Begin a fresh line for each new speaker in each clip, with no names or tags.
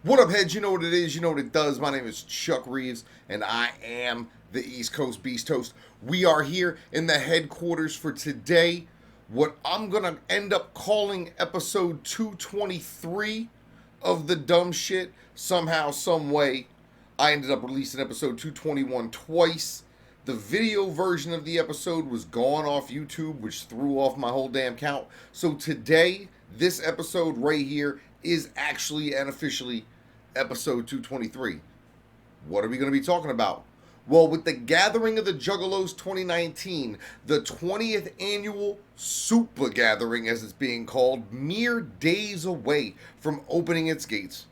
What up, heads? You know what it is, you know what it does. My name is Chuck Reeves, and I am the East Coast Beast Host. We are here in the headquarters for today, what I'm going to end up calling episode 223 of the dumb shit. Somehow, some way, I ended up releasing episode 221 twice. The video version of the episode was gone off YouTube, which threw off my whole damn count. So today, this episode right here is actually and officially episode 223. What are we going to be talking about? Well, with the Gathering of the Juggalos 2019, the 20th annual Super Gathering, as it's being called, mere days away from opening its gates,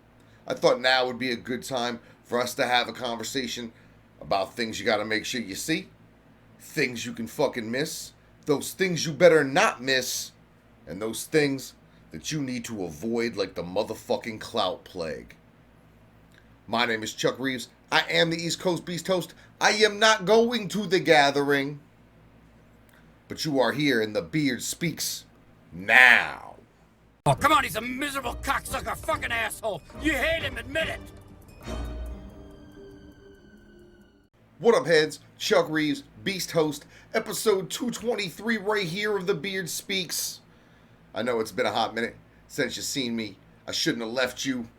I thought now would be a good time for us to have a conversation about things you got to make sure you see, things you can fucking miss, those things you better not miss, and those things that you need to avoid like the motherfucking clout plague. My name is Chuck Reeves. I am the East Coast Beast Host. I am not going to the gathering, but you are here and the beard speaks now.
Oh, come on, he's a miserable cocksucker fucking asshole. You hate him, admit it.
What up, heads? Chuck Reeves, Beast Host, episode 223 right here of The Beard Speaks. I know it's been a hot minute since you've seen me. I shouldn't have left you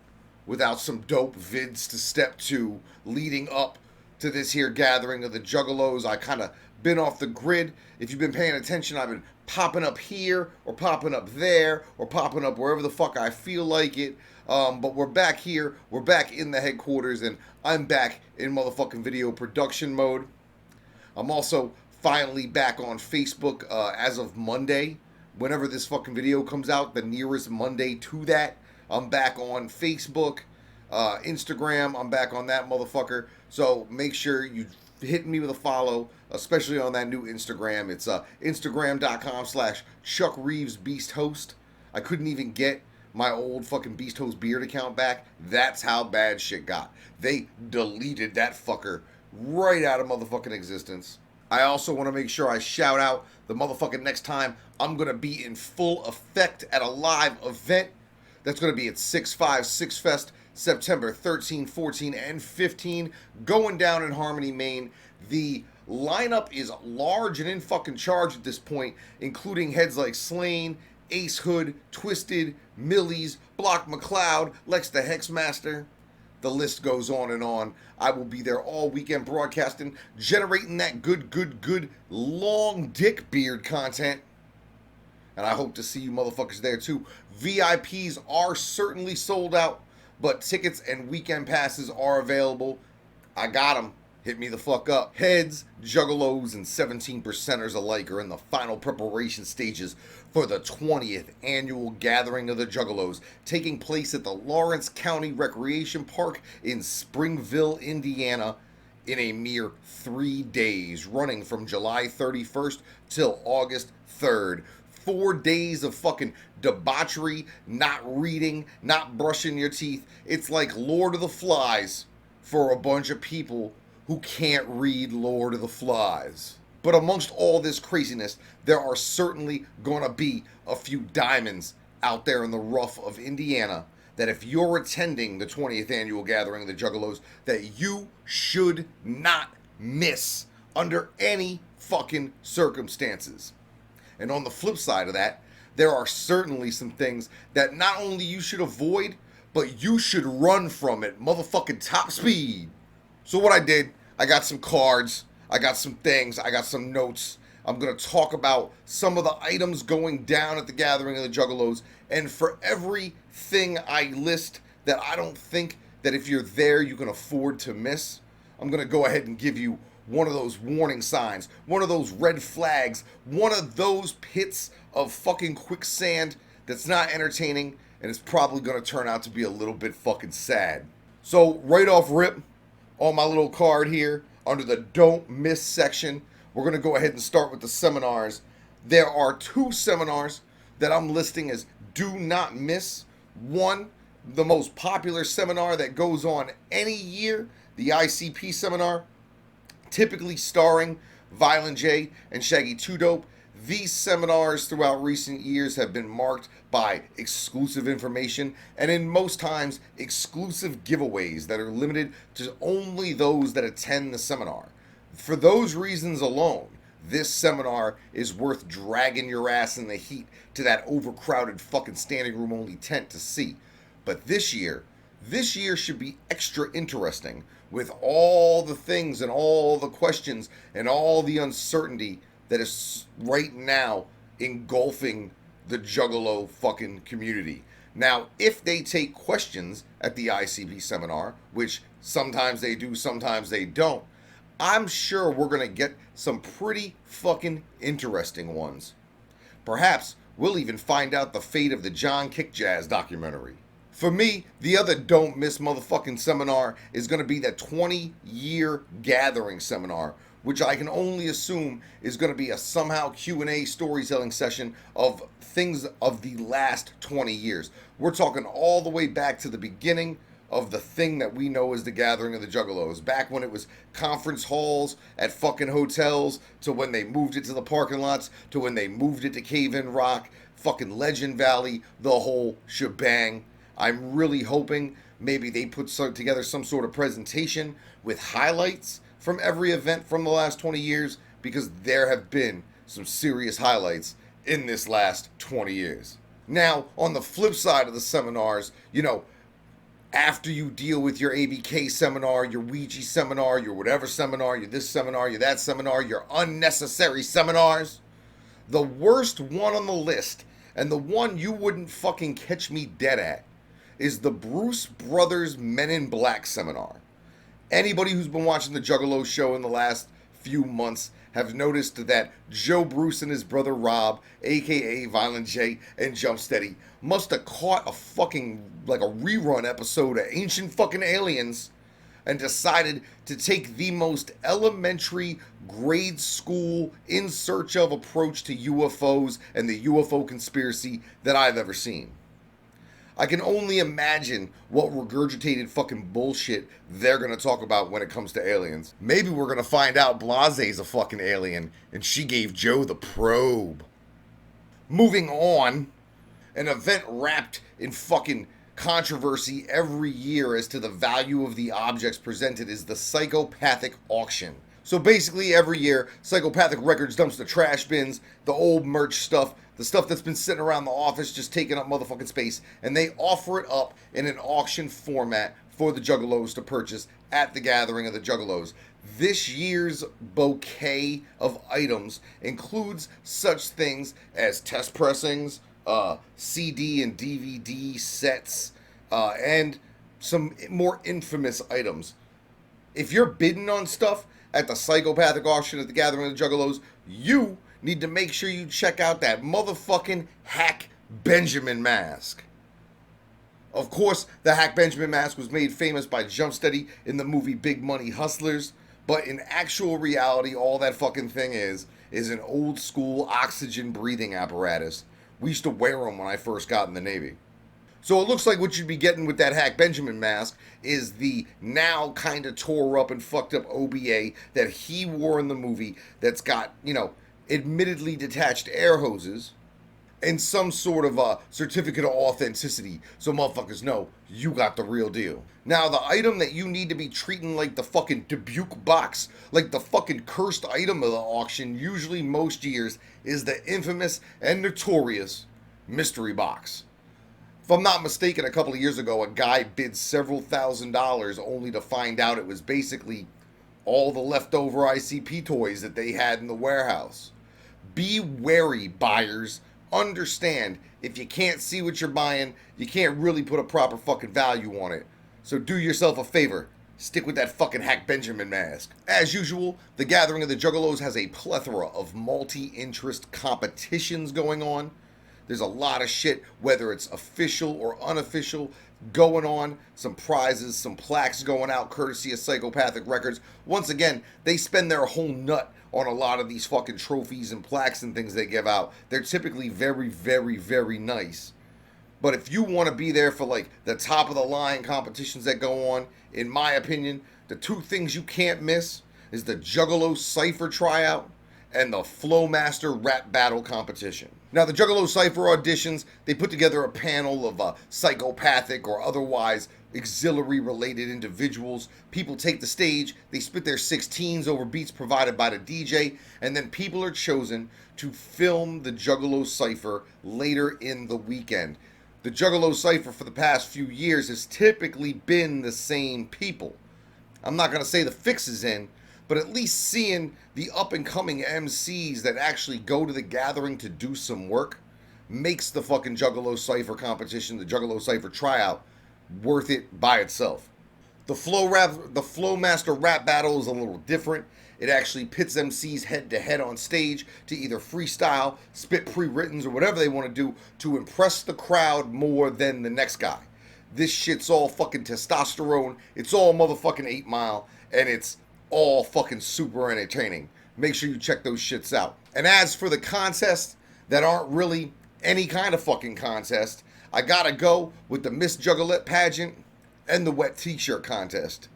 without some dope vids to step to leading up to this here Gathering of the Juggalos. I kind of been off the grid. If you've been paying attention, I've been popping up here or popping up there or popping up wherever the fuck I feel like it. But we're back here. We're back in the headquarters, and I'm back in motherfucking video production mode. I'm also finally back on Facebook as of Monday. Whenever this fucking video comes out, the nearest Monday to that, I'm back on Facebook, Instagram. I'm back on that motherfucker. So make sure you hit me with a follow, especially on that new Instagram. It's Instagram.com/Chuck Reeves Beast Host. I couldn't even get my old fucking Beast Host beard account back. That's how bad shit got. They deleted that fucker right out of motherfucking existence. I also want to make sure I shout out the motherfucking next time I'm going to be in full effect at a live event. That's going to be at 656 Fest, September 13, 14, and 15, going down in Harmony, Maine. The lineup is large and in fucking charge at this point, including heads like Slain, Ace Hood, Twisted, Millies, Block McCloud, Lex the Hexmaster. The list goes on and on. I will be there all weekend broadcasting, generating that good long dick beard content. And I hope to see you motherfuckers there too. VIPs are certainly sold out, but tickets and weekend passes are available. I got them. Hit me the fuck up. Heads, Juggalos, and 17%ers alike are in the final preparation stages for the 20th annual Gathering of the Juggalos, taking place at the Lawrence County Recreation Park in Springville, Indiana, in a mere 3 days, running from July 31st till August 3rd. 4 days of fucking debauchery, not reading, not brushing your teeth. It's like Lord of the Flies for a bunch of people who can't read Lord of the Flies. But amongst all this craziness, there are certainly gonna be a few diamonds out there in the rough of Indiana that if you're attending the 20th annual Gathering of the Juggalos, that you should not miss under any fucking circumstances. And on the flip side of that, there are certainly some things that not only you should avoid, but you should run from it motherfucking top speed. So what I did, I got some cards, I got some things, I got some notes. I'm going to talk about some of the items going down at the Gathering of the Juggalos. And for everything I list that I don't think that if you're there you can afford to miss, I'm going to go ahead and give you one of those warning signs, one of those red flags, one of those pits of fucking quicksand that's not entertaining, and it's probably going to turn out to be a little bit fucking sad. So right off rip, on my little card here, under the don't miss section, we're going to go ahead and start with the seminars. There are 2 seminars that I'm listing as do not miss. One, the most popular seminar that goes on any year, the ICP seminar, typically starring Violent J and Shaggy 2 Dope. These seminars throughout recent years have been marked by exclusive information and, in most times, exclusive giveaways that are limited to only those that attend the seminar. For those reasons alone, this seminar is worth dragging your ass in the heat to that overcrowded fucking standing room only tent to see. But this year should be extra interesting with all the things and all the questions and all the uncertainty that is right now engulfing the Juggalo fucking community. Now, if they take questions at the ICP seminar, which sometimes they do, sometimes they don't, I'm sure we're going to get some pretty fucking interesting ones. Perhaps we'll even find out the fate of the John Kick Jazz documentary. For me, the other don't miss motherfucking seminar is going to be that 20-year gathering seminar, which I can only assume is going to be a somehow Q&A storytelling session of things of the last 20 years. We're talking all the way back to the beginning of the thing that we know as the gathering of the Juggalos, back when it was conference halls at fucking hotels, to when they moved it to the parking lots, to when they moved it to Cave-In Rock, fucking Legend Valley, the whole shebang. I'm really hoping maybe they put together some sort of presentation with highlights from every event from the last 20 years, because there have been some serious highlights in this last 20 years. Now, on the flip side of the seminars, after you deal with your ABK seminar, your Ouija seminar, your whatever seminar, your this seminar, your that seminar, your unnecessary seminars, the worst one on the list, and the one you wouldn't fucking catch me dead at, is the Bruce Brothers Men in Black seminar. Anybody who's been watching the Juggalo show in the last few months have noticed that Joe Bruce and his brother Rob, aka Violent J and Jump Steady, must have caught a fucking, like a rerun episode of Ancient fucking Aliens and decided to take the most elementary grade school in search of approach to UFOs and the UFO conspiracy that I've ever seen. I can only imagine what regurgitated fucking bullshit they're gonna talk about when it comes to aliens. Maybe we're gonna find out Blase's a fucking alien and she gave Joe the probe. Moving on, an event wrapped in fucking controversy every year as to the value of the objects presented is the Psychopathic auction. So basically every year, Psychopathic Records dumps the trash bins, the old merch stuff, the stuff that's been sitting around the office just taking up motherfucking space, and they offer it up in an auction format for the Juggalos to purchase at the gathering of the Juggalos. This year's bouquet of items includes such things as test pressings, CD and DVD sets, and some more infamous items. If you're bidding on stuff at the Psychopathic auction at the gathering of the Juggalos, you need to make sure you check out that motherfucking Hack Benjamin mask. Of course, the Hack Benjamin mask was made famous by Jump Steady in the movie Big Money Hustlers, but in actual reality, all that fucking thing is an old school oxygen breathing apparatus. We used to wear them when I first got in the Navy. So it looks like what you'd be getting with that Hack Benjamin mask is the now kind of tore up and fucked up OBA that he wore in the movie that's got, admittedly detached air hoses and some sort of a certificate of authenticity so motherfuckers know you got the real deal. Now, the item that you need to be treating like the fucking Dubuque box, like the fucking cursed item of the auction, usually most years, is the infamous and notorious mystery box. If I'm not mistaken, a couple of years ago, a guy bid several $1,000s only to find out it was basically all the leftover ICP toys that they had in the warehouse. Be wary, buyers. Understand, if you can't see what you're buying, you can't really put a proper fucking value on it. So do yourself a favor. Stick with that fucking Hack Benjamin mask. As usual, the Gathering of the Juggalos has a plethora of multi-interest competitions going on. There's a lot of shit, whether it's official or unofficial, going on. Some prizes, some plaques going out courtesy of Psychopathic Records. Once again, they spend their whole nut on a lot of these fucking trophies and plaques and things they give out. They're typically very, very, very nice. But if you want to be there for like the top of the line competitions that go on, in my opinion, the two things you can't miss is the Juggalo Cypher tryout and the Flowmaster Rap Battle Competition. Now, the Juggalo Cypher auditions, they put together a panel of psychopathic or otherwise auxiliary-related individuals. People take the stage, they spit their 16s over beats provided by the DJ, and then people are chosen to film the Juggalo Cypher later in the weekend. The Juggalo Cypher for the past few years has typically been the same people. I'm not going to say the fix is in, but at least seeing the up-and-coming MCs that actually go to the gathering to do some work makes the fucking Juggalo Cypher competition, the Juggalo Cypher tryout, worth it by itself. The Flowmaster Rap Battle is a little different. It actually pits MCs head-to-head on stage to either freestyle, spit pre-writtens, or whatever they want to do to impress the crowd more than the next guy. This shit's all fucking testosterone, it's all motherfucking 8 Mile, and it's all fucking super entertaining. Make sure you check those shits out. And as for the contests that aren't really any kind of fucking contest, I gotta go with the Miss Juggalette pageant and the wet t-shirt contest.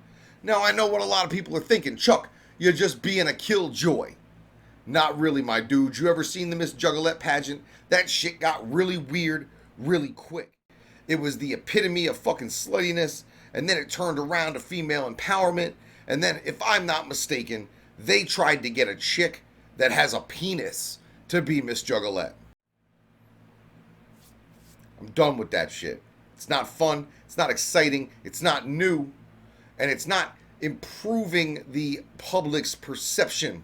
Now, I know what a lot of people are thinking. Chuck, you're just being a killjoy. Not really, my dude. You ever seen the Miss Juggalette pageant? That shit got really weird really quick. It was the epitome of fucking sluttiness, and then it turned around to female empowerment, and then, if I'm not mistaken, they tried to get a chick that has a penis to be Miss Juggalette. I'm done with that shit. It's not fun, it's not exciting, it's not new, and it's not improving the public's perception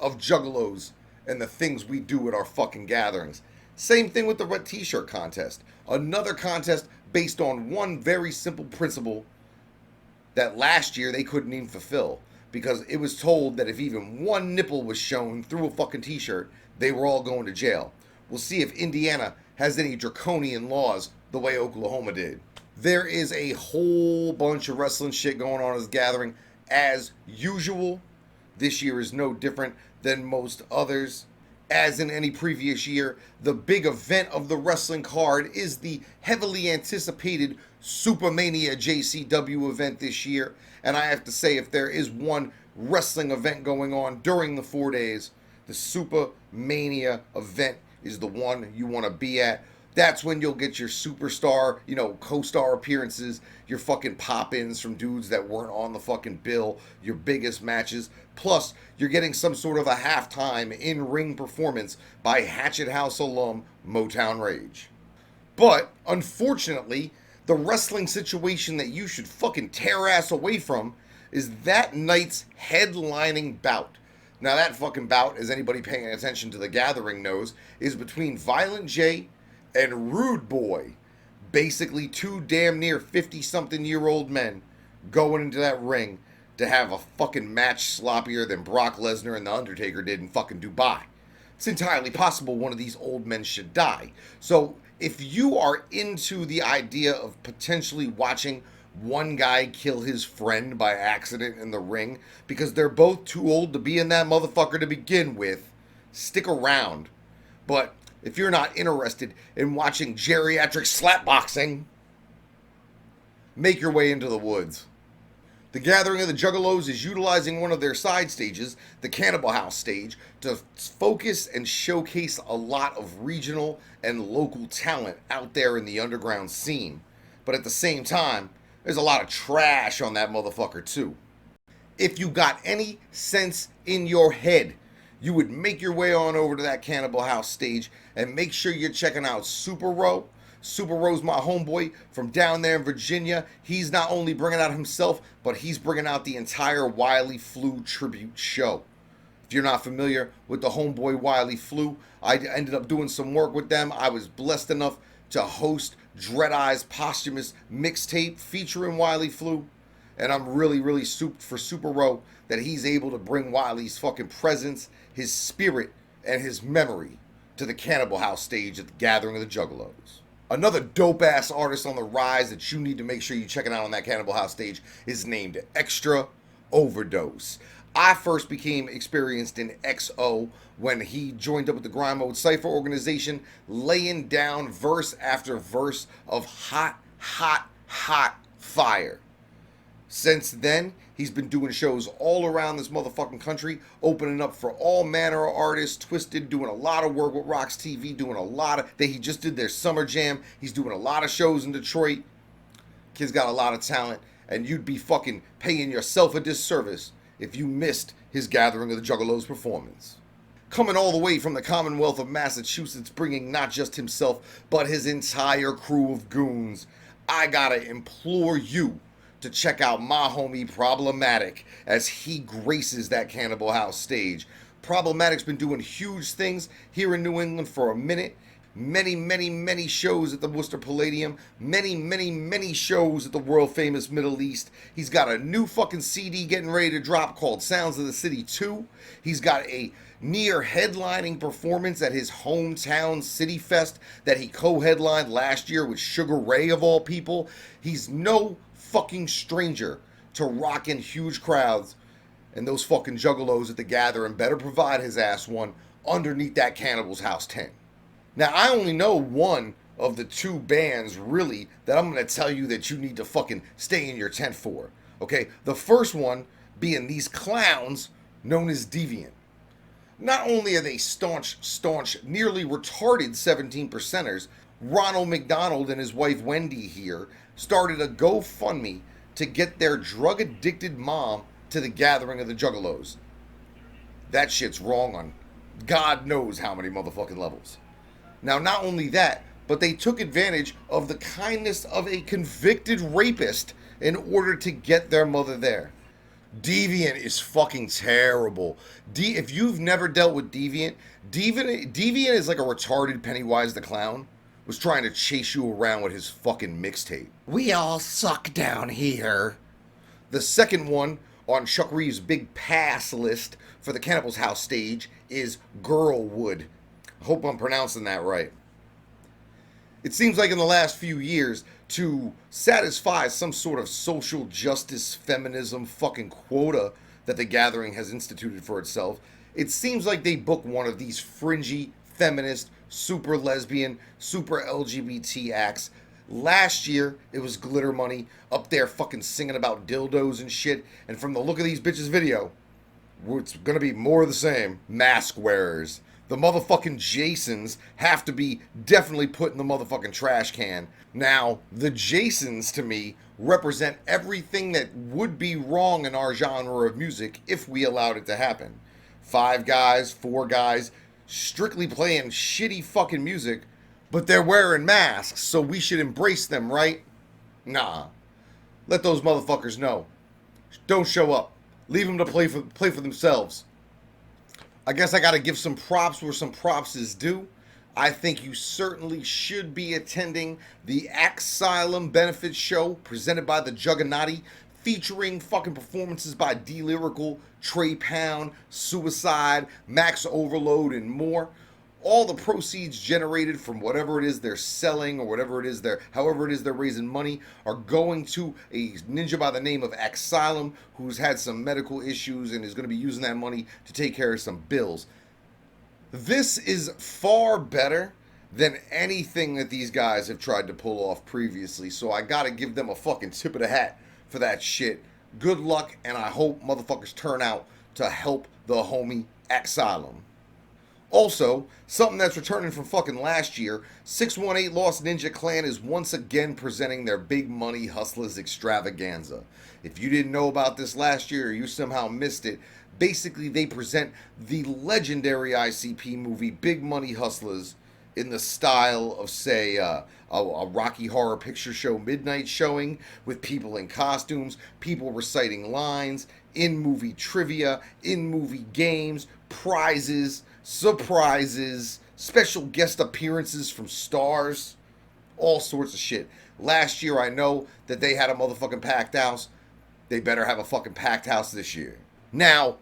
of juggalos and the things we do at our fucking gatherings. Same thing with the wet t-shirt contest. Another contest based on one very simple principle that last year they couldn't even fulfill, because it was told that if even one nipple was shown through a fucking t-shirt, they were all going to jail. We'll see if Indiana has any draconian laws the way Oklahoma did. There is a whole bunch of wrestling shit going on at this gathering as usual. This year is no different than most others. As in any previous year, the big event of the wrestling card is the heavily anticipated Supermania JCW event this year. And I have to say, if there is one wrestling event going on during the 4 days, the Supermania event is the one you want to be at. That's when you'll get your superstar, co-star appearances, your fucking pop-ins from dudes that weren't on the fucking bill, your biggest matches. Plus, you're getting some sort of a halftime in-ring performance by Hatchet House alum Motown Rage. But, unfortunately, the wrestling situation that you should fucking tear ass away from is that night's headlining bout. Now, that fucking bout, as anybody paying attention to the gathering knows, is between Violent J and Rude Boy. Basically, two damn near 50-something-year-old men going into that ring to have a fucking match sloppier than Brock Lesnar and The Undertaker did in fucking Dubai. It's entirely possible one of these old men should die. So, if you are into the idea of potentially watching one guy kill his friend by accident in the ring because they're both too old to be in that motherfucker to begin with, stick around. But if you're not interested in watching geriatric slapboxing, make your way into the woods. The Gathering of the Juggalos is utilizing one of their side stages, the Cannibal House stage, to focus and showcase a lot of regional and local talent out there in the underground scene. But at the same time, there's a lot of trash on that motherfucker too. If you got any sense in your head, you would make your way on over to that Cannibal House stage and make sure you're checking out Super Row. Super Row's my homeboy from down there in Virginia. He's not only bringing out himself, but he's bringing out the entire Wiley Flu tribute show. If you're not familiar with the homeboy Wiley Flu, I ended up doing some work with them. I was blessed enough to host Dread Eye's posthumous mixtape featuring Wiley Flu. And I'm really, really souped for Super Row that he's able to bring Wiley's fucking presence, his spirit, and his memory to the Cannibal House stage at the Gathering of the Juggalos. Another dope-ass artist on the rise that you need to make sure you're checking out on that Cannibal House stage is named Extra Overdose. I first became experienced in XO when he joined up with the Grind Mode Cypher organization, laying down verse after verse of hot, hot, hot fire. Since then, he's been doing shows all around this motherfucking country, opening up for all manner of artists, Twisted, doing a lot of work with Rocks TV, doing a lot of, he just did their summer jam. He's doing a lot of shows in Detroit. Kid's got a lot of talent, and you'd be fucking paying yourself a disservice if you missed his Gathering of the Juggalos performance. Coming all the way from the Commonwealth of Massachusetts, bringing not just himself, but his entire crew of goons, I gotta implore you to check out my homie Problematic as he graces that Cannibal House stage. Problematic's been doing huge things here in New England for a minute. Many shows at the Worcester Palladium. Many shows at the world famous Middle East. He's got a new fucking CD getting ready to drop called Sounds of the City 2. He's got a near headlining performance at his hometown City Fest that he co-headlined last year with Sugar Ray of all people. He's no fucking stranger to rocking huge crowds, and those fucking juggalos at the Gathering better provide his ass one underneath that Cannibal's House tent. Now, I only know one of the two bands, really, that I'm going to tell you that you need to fucking stay in your tent for, okay? The first one being these clowns known as Deviant. Not only are they staunch, nearly retarded 17%ers, Ronald McDonald and his wife Wendy here started a GoFundMe to get their drug-addicted mom to the Gathering of the Juggalos. That shit's wrong on God knows how many motherfucking levels. Now, not only that, but they took advantage of the kindness of a convicted rapist in order to get their mother there. Deviant is fucking terrible. If you've never dealt with Deviant is like a retarded Pennywise the Clown was trying to chase you around with his fucking mixtape. We all suck down here. The second one on Chuck Reeves' big pass list for the Cannibal's House stage is Girlwood. I hope I'm pronouncing that right. It seems like in the last few years, to satisfy some sort of social justice feminism fucking quota that the Gathering has instituted for itself, it seems like they book one of these fringy, feminist, super lesbian, super LGBT acts. Last year, it was Glitter Money up there fucking singing about dildos and shit, and from the look of these bitches' video, it's gonna be more of the same. Mask wearers. The motherfucking Jasons have to be definitely put in the motherfucking trash can. Now, the Jasons, to me, represent everything that would be wrong in our genre of music if we allowed it to happen. 5 guys, 4 guys, strictly playing shitty fucking music, but they're wearing masks, so we should embrace them, right? Nah. Let those motherfuckers know. Don't show up. Leave them to play for themselves. I guess I gotta give some props where some props is due. I think you certainly should be attending the Axylum Benefit Show presented by the Jugganati, featuring fucking performances by D-Lyrical, Trey Pound, Suicide, Max Overload, and more. All the proceeds generated from whatever it is they're selling or however it is they're raising money are going to a ninja by the name of Axylum who's had some medical issues and is going to be using that money to take care of some bills. This is far better than anything that these guys have tried to pull off previously, so I gotta give them a fucking tip of the hat for that shit. Good luck, and I hope motherfuckers turn out to help the homie Axylum. Also, something that's returning from fucking last year, 618 Lost Ninja Clan is once again presenting their Big Money Hustlers extravaganza. If you didn't know about this last year or you somehow missed it, basically they present the legendary ICP movie Big Money Hustlers in the style of, say, a Rocky Horror Picture Show midnight showing with people in costumes, people reciting lines, in-movie trivia, in-movie games, prizes, surprises, special guest appearances from stars, all sorts of shit. Last year, I know that they had a motherfucking packed house. They better have a fucking packed house this year. Now,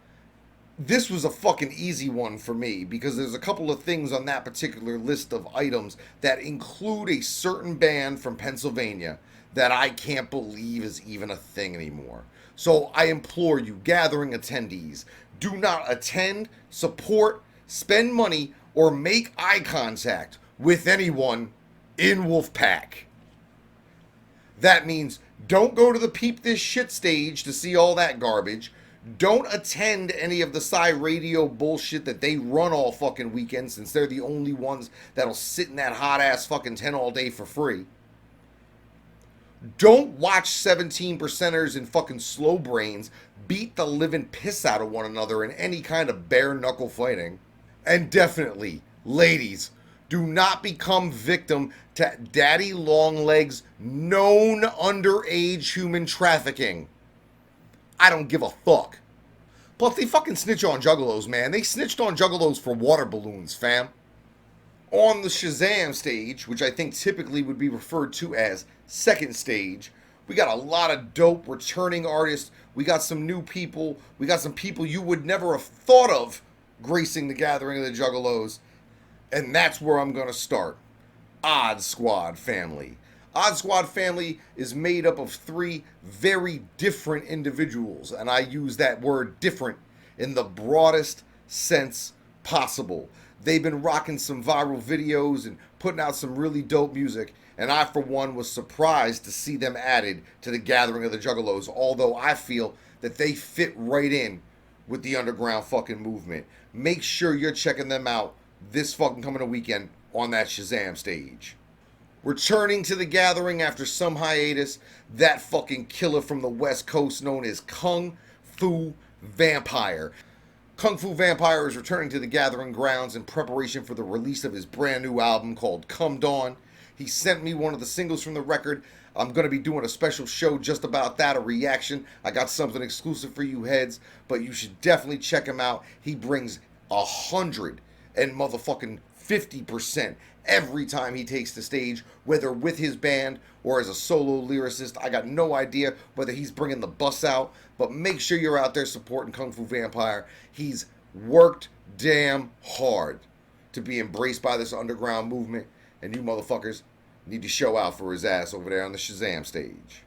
this was a fucking easy one for me because there's a couple of things on that particular list of items that include a certain band from Pennsylvania that I can't believe is even a thing anymore. So I implore you, Gathering attendees, do not attend, support, spend money, or make eye contact with anyone in Wolfpack. That means don't go to the Peep This Shit stage to see all that garbage. Don't attend any of the Psy Radio bullshit that they run all fucking weekend, since they're the only ones that'll sit in that hot ass fucking tent all day for free. Don't watch 17 percenters and fucking slow brains beat the living piss out of one another in any kind of bare knuckle fighting. And definitely, ladies, do not become victim to Daddy Longlegs' known underage human trafficking. I don't give a fuck. Plus, they fucking snitch on juggalos, man. They snitched on juggalos for water balloons, fam. On the Shazam stage, which I think typically would be referred to as second stage, we got a lot of dope returning artists. We got some new people. We got some people you would never have thought of gracing the gathering of the juggalos. And that's where I'm going to start. Odd Squad family. Odd Squad family is made up of three very different individuals, and I use that word different in the broadest sense possible. They've been rocking some viral videos and putting out some really dope music, and I, for one, was surprised to see them added to the gathering of the Juggalos, although I feel that they fit right in with the underground fucking movement. Make sure you're checking them out this fucking coming weekend on that Shazam stage. Returning to the gathering after some hiatus, that fucking killer from the West Coast known as Kung Fu Vampire. Kung Fu Vampire is returning to the gathering grounds in preparation for the release of his brand new album called Come Dawn. He sent me one of the singles from the record. I'm going to be doing a special show just about that, a reaction. I got something exclusive for you heads, but you should definitely check him out. He brings 100 and motherfucking 50% every time he takes the stage, whether with his band or as a solo lyricist. I got no idea whether he's bringing the bus out, but make sure you're out there supporting Kung Fu Vampire. He's worked damn hard to be embraced by this underground movement, and you motherfuckers need to show out for his ass over there on the Shazam stage.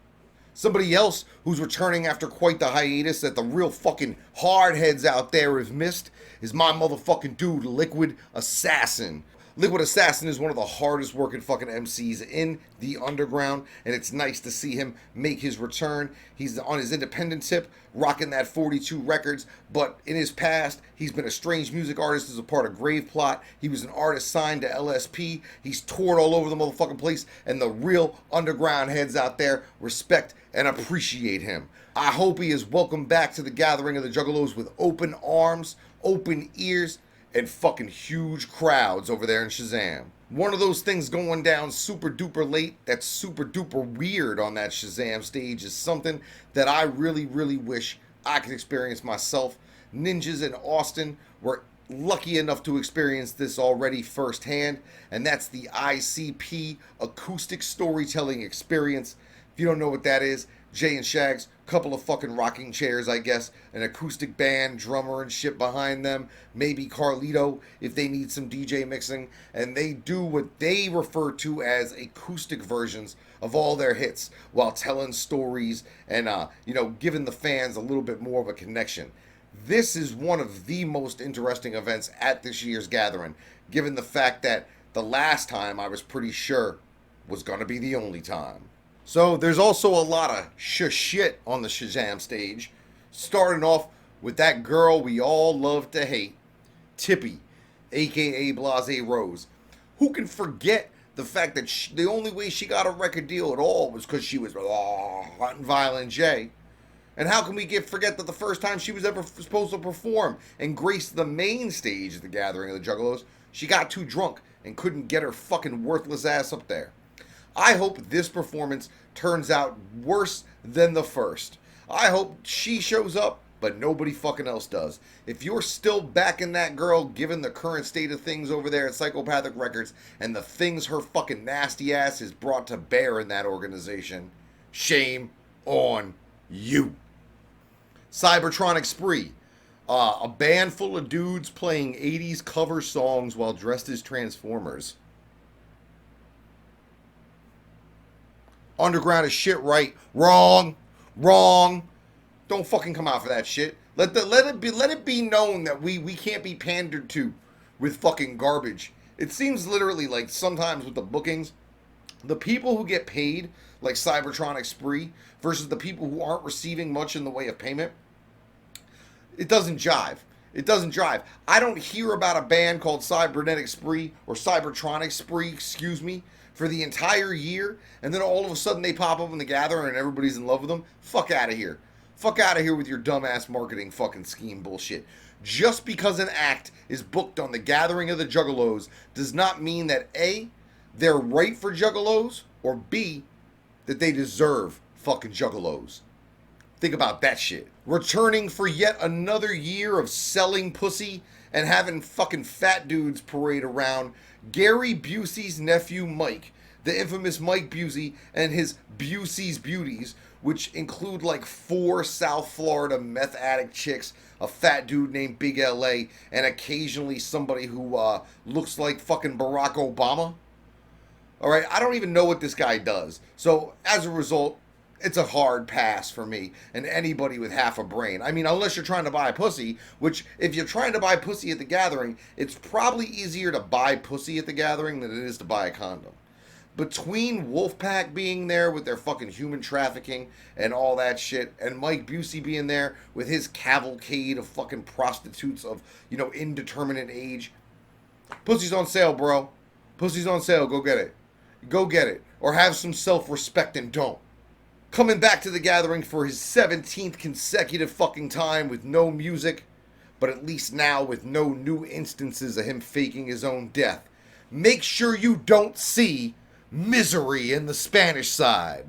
Somebody else who's returning after quite the hiatus that the real fucking hardheads out there have missed is my motherfucking dude, Liquid Assassin. Liquid Assassin is one of the hardest working fucking MCs in the underground, and it's nice to see him make his return. He's on his independent tip, rocking that 42 records, but in his past, he's been a strange music artist as a part of Grave Plot. He was an artist signed to LSP. He's toured all over the motherfucking place, and the real underground heads out there respect and appreciate him. I hope he is welcomed back to the gathering of the Juggalos with open arms, open ears, and fucking huge crowds over there in Shazam. One of those things going down super duper late that's super duper weird on that Shazam stage is something that I really, really wish I could experience myself. Ninjas in Austin were lucky enough to experience this already firsthand, and that's the ICP Acoustic Storytelling Experience. If you don't know what that is, Jay and Shags, couple of fucking rocking chairs, I guess, an acoustic band, drummer and shit behind them, maybe Carlito if they need some DJ mixing, and they do what they refer to as acoustic versions of all their hits while telling stories and, giving the fans a little bit more of a connection. This is one of the most interesting events at this year's gathering, given the fact that the last time I was pretty sure was going to be the only time. So there's also a lot of shit on the Shazam stage, starting off with that girl we all love to hate, Tippy, aka Blase Rose. Who can forget the fact that the only way she got a record deal at all was because she was Hot and Violent J? And how can we forget that the first time she was ever supposed to perform and grace the main stage of the gathering of the Juggalos, she got too drunk and couldn't get her fucking worthless ass up there? I hope this performance turns out worse than the first. I hope she shows up, but nobody fucking else does. If you're still backing that girl, given the current state of things over there at Psychopathic Records and the things her fucking nasty ass has brought to bear in that organization, shame on you. Cybertronic Spree. A band full of dudes playing 80s cover songs while dressed as Transformers. Underground is shit, right? Wrong. Don't fucking come out for that shit. Let it be known that we can't be pandered to with fucking garbage. It seems literally like sometimes with the bookings, The people who get paid, like Cybertronic Spree, versus the people who aren't receiving much in the way of payment, it doesn't jive. It doesn't jive. I don't hear about a band called Cybernetic Spree or Cybertronic Spree, excuse me, for the entire year, and then all of a sudden they pop up in the gathering and everybody's in love with them. Fuck out of here. Fuck out of here with your dumbass marketing fucking scheme bullshit. Just because an act is booked on the Gathering of the Juggalos does not mean that A, they're right for Juggalos, or B, that they deserve fucking Juggalos. Think about that shit. Returning for yet another year of selling pussy and having fucking fat dudes parade around, Gary Busey's nephew Mike, the infamous Mike Busey, and his Busey's Beauties, which include like 4 South Florida meth addict chicks, a fat dude named Big LA, and occasionally somebody who looks like fucking Barack Obama. Alright, I don't even know what this guy does. So, as a result, it's a hard pass for me and anybody with half a brain. I mean, unless you're trying to buy pussy, which, if you're trying to buy pussy at the gathering, it's probably easier to buy pussy at the gathering than it is to buy a condom. Between Wolfpack being there with their fucking human trafficking and all that shit, and Mike Busey being there with his cavalcade of fucking prostitutes of, you know, indeterminate age, pussy's on sale, bro. Pussy's on sale. Go get it. Go get it. Or have some self-respect and don't. Coming back to the gathering for his 17th consecutive fucking time with no music, but at least now with no new instances of him faking his own death. Make sure you don't see Misery in the Spanish Side.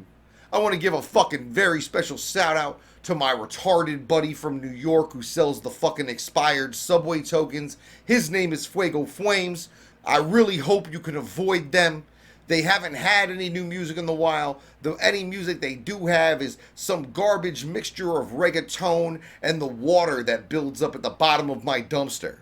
I want to give a fucking very special shout out to my retarded buddy from New York who sells the fucking expired Subway tokens. His name is Fuego Flames. I really hope you can avoid them. They haven't had any new music in a while. Any music they do have is some garbage mixture of reggaeton and the water that builds up at the bottom of my dumpster.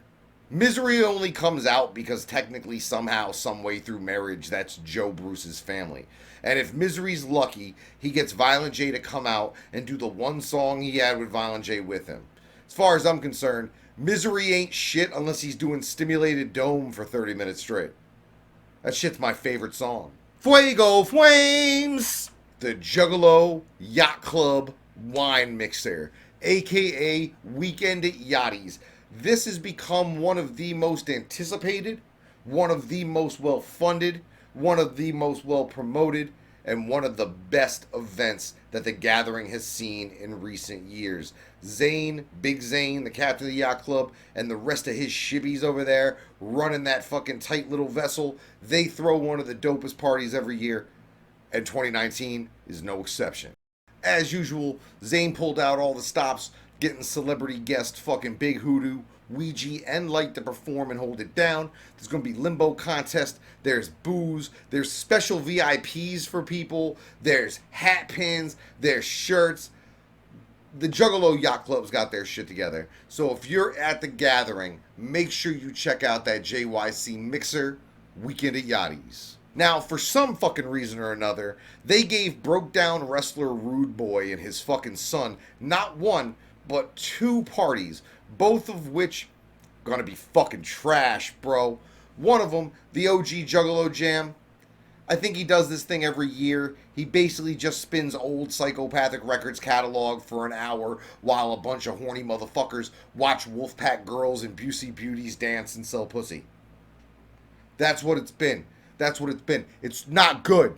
Misery only comes out because technically somehow, some way through marriage, that's Joe Bruce's family. And if Misery's lucky, he gets Violent J to come out and do the one song he had with Violent J with him. As far as I'm concerned, Misery ain't shit unless he's doing Stimulated Dome for 30 minutes straight. That shit's my favorite song. Fuego Flames! The Juggalo Yacht Club Wine Mixer, aka Weekend at Yachty's. This has become one of the most anticipated, one of the most well-funded, one of the most well-promoted, and one of the best events that the Gathering has seen in recent years. Zane, Big Zane, the captain of the yacht club, and the rest of his shibbies over there running that fucking tight little vessel, they throw one of the dopest parties every year, and 2019 is no exception. As usual, Zane pulled out all the stops, getting celebrity guest fucking Big Hoodoo, Ouija, and Light to perform and hold it down. There's going to be limbo contest. There's booze. There's special VIPs for people. There's hat pins. There's shirts. The Juggalo Yacht Club's got their shit together. So if you're at the gathering, make sure you check out that JYC Mixer Weekend at Yachty's. Now, for some fucking reason or another, they gave broke down wrestler Rude Boy and his fucking son not one, but 2 parties, both of which gonna be fucking trash, bro. One of them, the OG Juggalo Jam. I think he does this thing every year. He basically just spins old Psychopathic Records catalog for an hour while a bunch of horny motherfuckers watch Wolfpack girls and Busey Beauties dance and sell pussy. That's what it's been. That's what it's been. It's not good.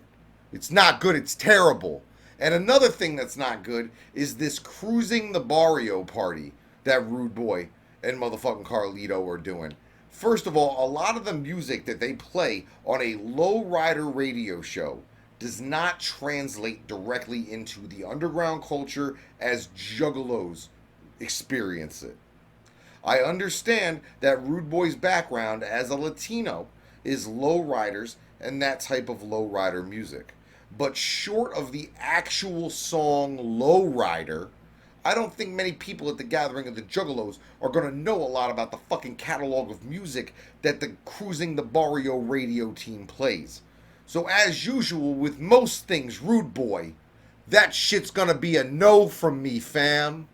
It's not good. It's terrible. And another thing that's not good is this Cruising the Barrio party that Rude Boy and motherfucking Carlito are doing. First of all, a lot of the music that they play on a lowrider radio show does not translate directly into the underground culture as juggalos experience it. I understand that Rude Boy's background as a Latino is lowriders and that type of lowrider music. But short of the actual song Lowrider, I don't think many people at the Gathering of the Juggalos are going to know a lot about the fucking catalog of music that the Cruising the Barrio radio team plays. So as usual with most things Rude Boy, that shit's going to be a no from me, fam.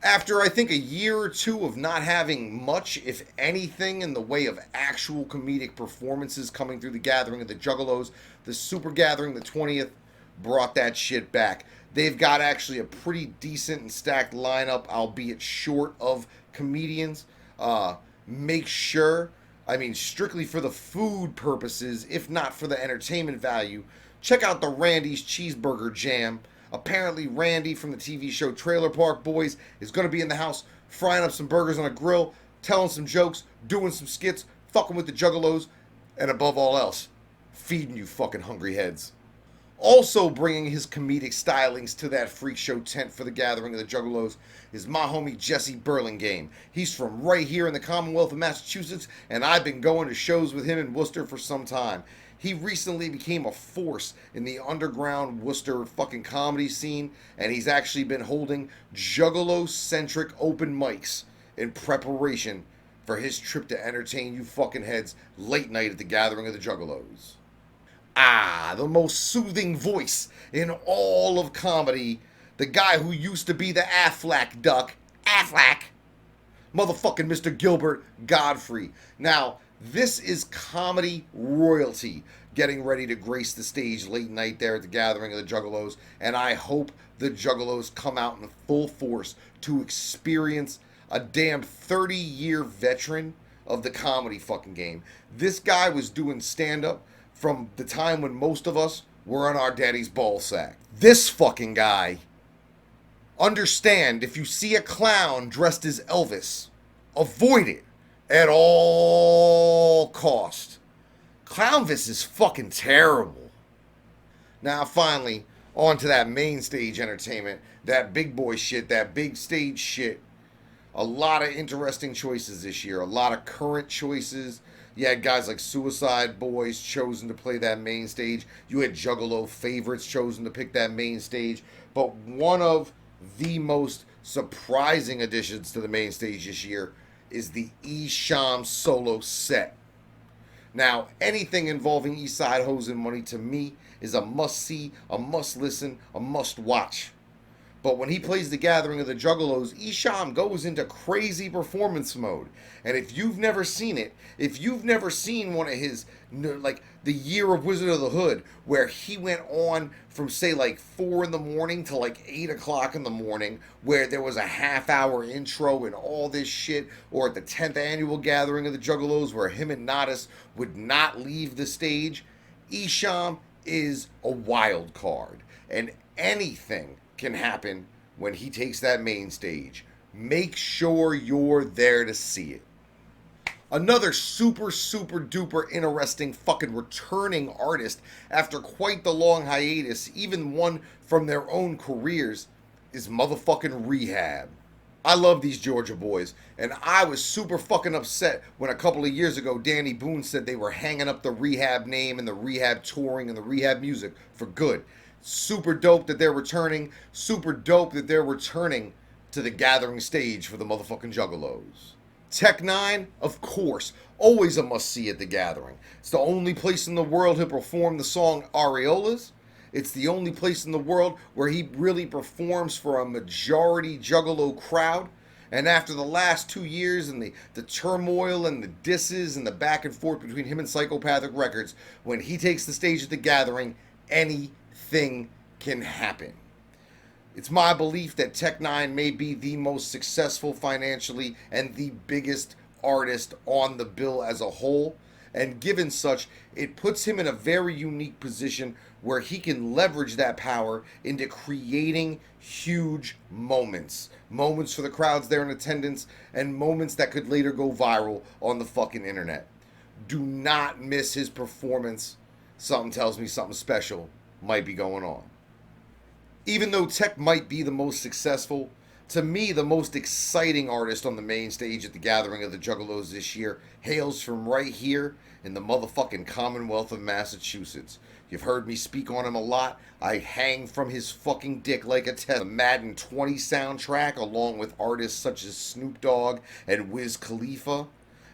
After I think a year or 2 of not having much, if anything, in the way of actual comedic performances coming through the Gathering of the Juggalos, The Super Gathering, the 20th, brought that shit back. They've got actually a pretty decent and stacked lineup, albeit short of comedians. Make sure, I mean, strictly for the food purposes, if not for the entertainment value, check out the Randy's Cheeseburger Jam. Apparently, Randy from the TV show Trailer Park Boys is going to be in the house frying up some burgers on a grill, telling some jokes, doing some skits, fucking with the Juggalos, and above all else, feeding you fucking hungry heads. Also bringing his comedic stylings to that freak show tent for the Gathering of the Juggalos is my homie Jesse Burlingame. He's from right here in the Commonwealth of Massachusetts, and I've been going to shows with him in Worcester for some time. He recently became a force in the underground Worcester fucking comedy scene, and he's actually been holding Juggalo-centric open mics in preparation for his trip to entertain you fucking heads late night at the Gathering of the Juggalos. The most soothing voice in all of comedy, the guy who used to be the Aflac duck, Aflac, motherfucking Mr. Gilbert Godfrey. Now, this is comedy royalty getting ready to grace the stage late night there at the Gathering of the Juggalos, and I hope the Juggalos come out in full force to experience a damn 30-year veteran of the comedy fucking game. This guy was doing stand-up from the time when most of us were on our daddy's ball sack. This fucking guy, understand, if you see a clown dressed as Elvis, avoid it at all cost. Clownvis is fucking terrible. Now finally, on to that main stage entertainment, that big boy shit, that big stage shit. A lot of interesting choices this year, a lot of current choices. You had guys like Suicide Boys chosen to play that main stage. You had Juggalo favorites chosen to pick that main stage. But one of the most surprising additions to the main stage this year is the Esham solo set. Now, anything involving Eastside Hoes and Money to me is a must-see, a must-listen, a must-watch. But when he plays the Gathering of the Juggalos, Esham goes into crazy performance mode. And if you've never seen it, if you've never seen one of his, like, the Year of Wizard of the Hood, where he went on from, say, like 4 in the morning to like 8 o'clock in the morning, where there was a half-hour intro and all this shit, or at the 10th annual Gathering of the Juggalos, where him and Nadas would not leave the stage, Esham is a wild card. And anything can happen when he takes that main stage. Make sure you're there to see it. Another super duper interesting fucking returning artist after quite the long hiatus, even one from their own careers, is motherfucking Rehab. I love these Georgia boys, and I was super fucking upset when a couple of years ago Danny Boone said they were hanging up the Rehab name and the Rehab touring and the Rehab music for good. Super dope that they're returning. Super dope that they're returning to the Gathering stage for the motherfucking Juggalos. Tech Nine, of course, always a must-see at the Gathering. It's the only place in the world he'll perform the song Areolas. It's the only place in the world where he really performs for a majority Juggalo crowd. And after the last 2 years and the turmoil and the disses and the back and forth between him and Psychopathic Records, when he takes the stage at the Gathering, anything can happen. It's my belief that Tech Nine may be the most successful financially and the biggest artist on the bill as a whole. And given such, it puts him in a very unique position where he can leverage that power into creating huge moments. Moments for the crowds there in attendance, and moments that could later go viral on the fucking internet. Do not miss his performance. Something tells me something special might be going on. Even though Tech might be the most successful, to me the most exciting artist on the main stage at the Gathering of the Juggalos this year hails from right here in the motherfucking Commonwealth of Massachusetts. You've heard me speak on him a lot. I hang from his fucking dick like a Tesla. The Madden 20 soundtrack, along with artists such as Snoop Dogg and Wiz Khalifa.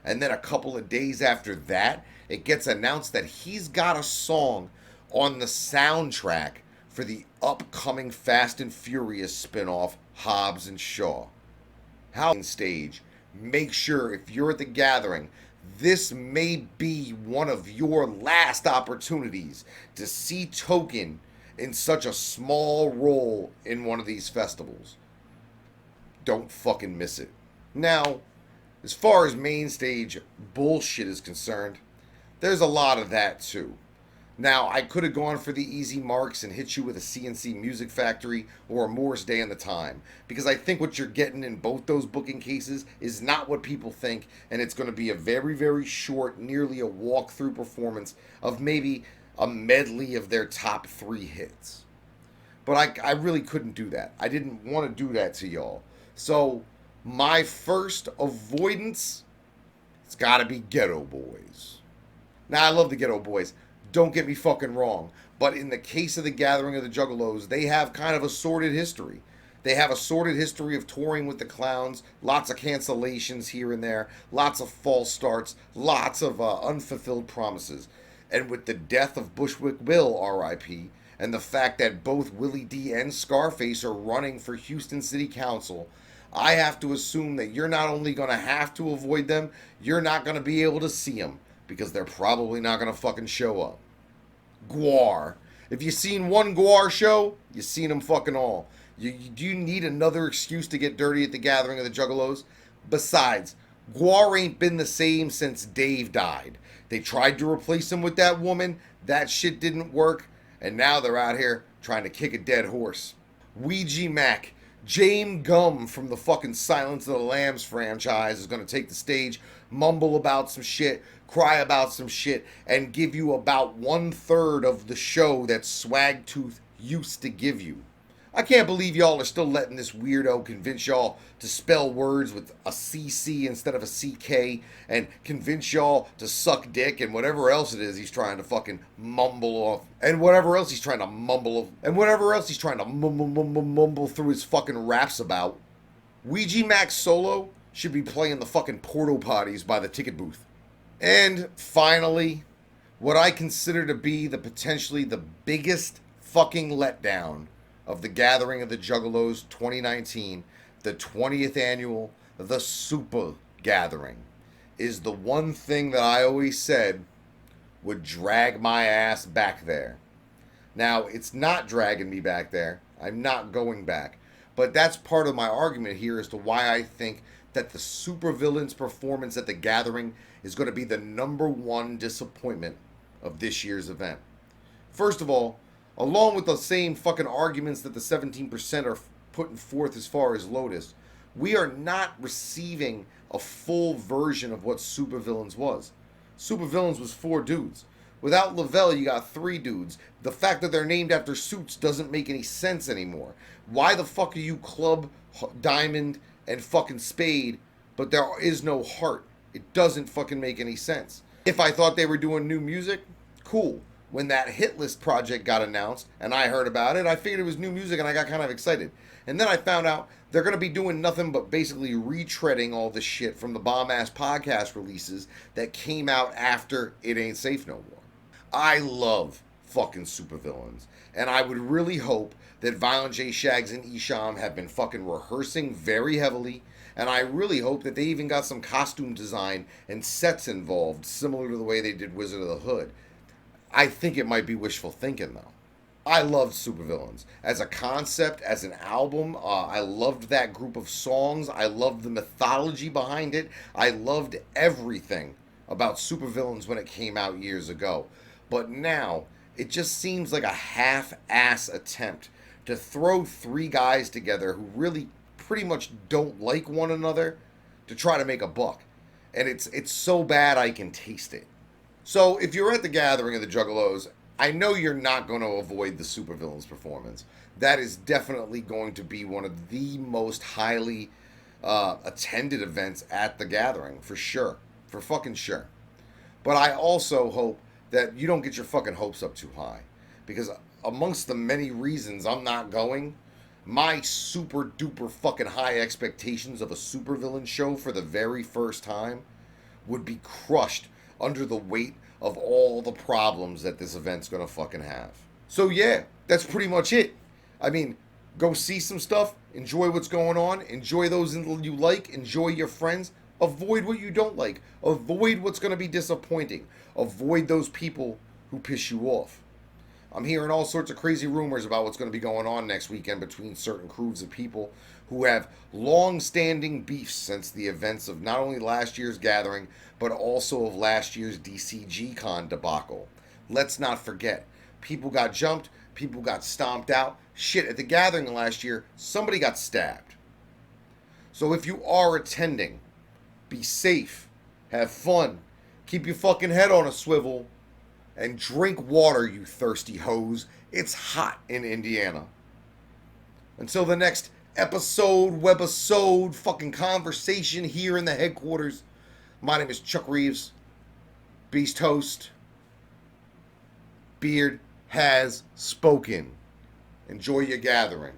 And then a couple of days after that, it gets announced that he's got a song on the soundtrack for the upcoming Fast and Furious spin-off, Hobbs and Shaw. How stage, make sure if you're at the Gathering, this may be one of your last opportunities to see Token in such a small role in one of these festivals. Don't fucking miss it. Now, as far as main stage bullshit is concerned, there's a lot of that too. Now, I could have gone for the easy marks and hit you with a CNC Music Factory or a Morris Day and the Time, because I think what you're getting in both those booking cases is not what people think, and it's going to be a very, very short, nearly a walkthrough performance of maybe a medley of their top 3 hits. But I really couldn't do that. I didn't want to do that to y'all. So, my first avoidance, it's got to be Ghetto Boys. Now, I love the Ghetto Boys. Don't get me fucking wrong. But in the case of the Gathering of the Juggalos, they have kind of a sordid history. They have a sordid history of touring with the Clowns, lots of cancellations here and there, lots of false starts, lots of unfulfilled promises. And with the death of Bushwick Bill, R.I.P., and the fact that both Willie D and Scarface are running for Houston City Council, I have to assume that you're not only going to have to avoid them, you're not going to be able to see them, because they're probably not going to fucking show up. Gwar. If you've seen one Gwar show, you've seen them fucking all. Do you need another excuse to get dirty at the Gathering of the Juggalos? Besides, Gwar ain't been the same since Dave died. They tried to replace him with that woman, that shit didn't work, and now they're out here trying to kick a dead horse. Ouija Mac, James Gum from the fucking Silence of the Lambs franchise is going to take the stage, mumble about some shit, cry about some shit, and give you about 1/3 of the show that Swagtooth used to give you. I can't believe y'all are still letting this weirdo convince y'all to spell words with a CC instead of a CK, and convince y'all to suck dick and whatever else it is he's trying to fucking mumble off, and whatever else he's trying to mumble, and whatever else he's trying to mumble through his fucking raps about. Ouija Max solo should be playing the fucking porta potties by the ticket booth. And finally, what I consider to be potentially the biggest fucking letdown of the Gathering of the Juggalos 2019, the 20th annual, the Super Gathering, is the one thing that I always said would drag my ass back there. Now, it's not dragging me back there. I'm not going back. But that's part of my argument here as to why I think that the supervillain's performance at the Gathering is going to be the #1 disappointment of this year's event. First of all, along with the same fucking arguments that the 17% are putting forth as far as Lotus, we are not receiving a full version of what Supervillains was. Supervillains was 4 dudes. Without Lavelle, you got 3 dudes. The fact that they're named after suits doesn't make any sense anymore. Why the fuck are you Club, Diamond, and fucking Spade, but there is no Heart? It doesn't fucking make any sense. If I thought they were doing new music, cool. When that Hit List project got announced and I heard about it, I figured it was new music and I got kind of excited. And then I found out they're going to be doing nothing but basically retreading all the shit from the bomb-ass podcast releases that came out after It Ain't Safe No More. I love fucking supervillains, and I would really hope that Violent J, Shags, and Isham have been fucking rehearsing very heavily, and I really hope that they even got some costume design and sets involved, similar to the way they did Wizard of the Hood. I think it might be wishful thinking, though. I loved Supervillains. As a concept, as an album, I loved that group of songs. I loved the mythology behind it. I loved everything about Supervillains when it came out years ago. But now, it just seems like a half-ass attempt to throw 3 guys together who really pretty much don't like one another to try to make a buck. And it's so bad I can taste it. So, if you're at the Gathering of the Juggalos, I know you're not going to avoid the Supervillains performance. That is definitely going to be one of the most highly attended events at the Gathering, for sure. For fucking sure. But I also hope that you don't get your fucking hopes up too high. Because amongst the many reasons I'm not going, my super duper fucking high expectations of a supervillain show for the very first time would be crushed under the weight of all the problems that this event's gonna fucking have. So yeah, that's pretty much it. I mean, go see some stuff, enjoy what's going on, enjoy those you like, enjoy your friends, Avoid what you don't like. Avoid what's going to be disappointing. Avoid those people who piss you off. I'm hearing all sorts of crazy rumors about what's going to be going on next weekend between certain crews of people who have long-standing beefs since the events of not only last year's gathering, but also of last year's DCG Con debacle. Let's not forget, people got jumped, people got stomped out. Shit, at the gathering last year, somebody got stabbed. So if you are attending, be safe, have fun, keep your fucking head on a swivel, and drink water, you thirsty hoes. It's hot in Indiana. Until the next episode, webisode, fucking conversation here in the headquarters, my name is Chuck Reeves. Beast Host. Beard has spoken. Enjoy your gathering.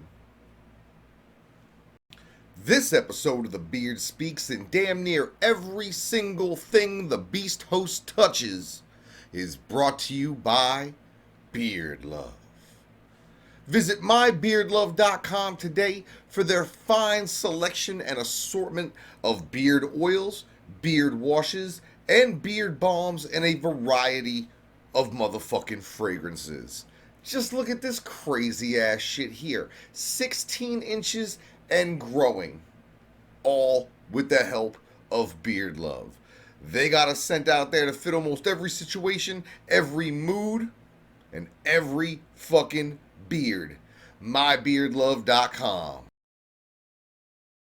This episode of The Beard Speaks, and damn near every single thing the Beast Host touches, is brought to you by Beard Love. Visit mybeardlove.com today for their fine selection and assortment of beard oils, beard washes, and beard balms, and a variety of motherfucking fragrances. Just look at this crazy ass shit here. 16 inches and growing. All with the help of Beard Love. They got a scent out there to fit almost every situation, every mood, and every fucking beard. mybeardlove.com.